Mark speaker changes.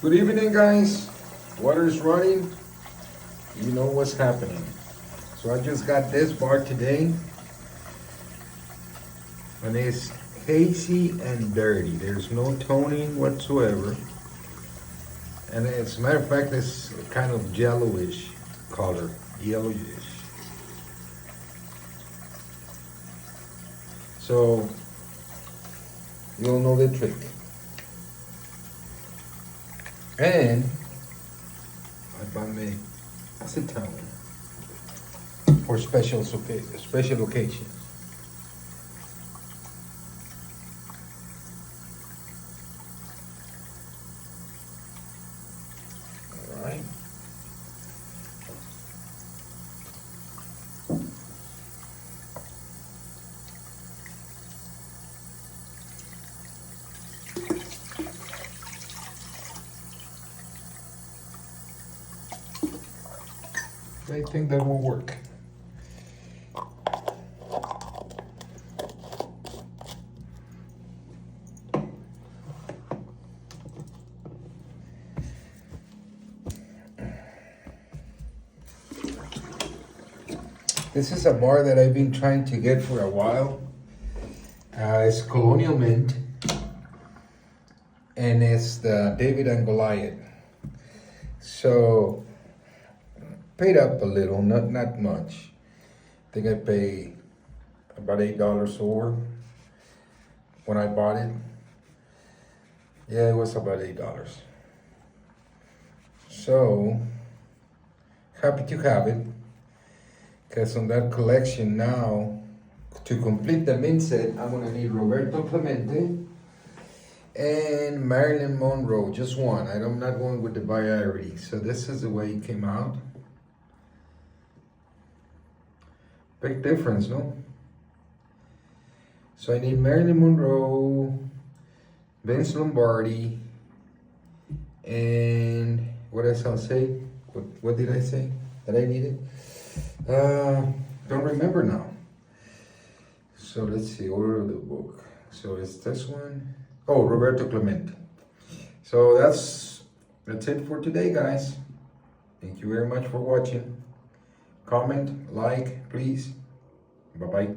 Speaker 1: Good evening, guys. Water is running. You know what's happening. So I just got this bar today, and it's hazy and dirty. There's no toning whatsoever. And as a matter of fact, it's kind of yellowish color, yellowish. So you'll know the trick. And I bought me acetone for special occasions. All right. I think that will work. This is a bar that I've been trying to get for a while. It's Colonial Mint, and it's the David and Goliath. So paid up a little, not much. I think I paid about $8 over when I bought it. Yeah, it was about $8. So happy to have it, because on that collection now, to complete the mint set, I'm gonna need Roberto Clemente and Marilyn Monroe, just one. I'm not going with the variety. So this is the way it came out. Big difference, no? So I need Marilyn Monroe, Vince Lombardi, and what else I'll say? What did I say that I needed? Don't remember now. So let's see, order of the book. So it's this one. Oh, Roberto Clemente. So that's it for today, guys. Thank you very much for watching. Comment, like, please. Bye-bye.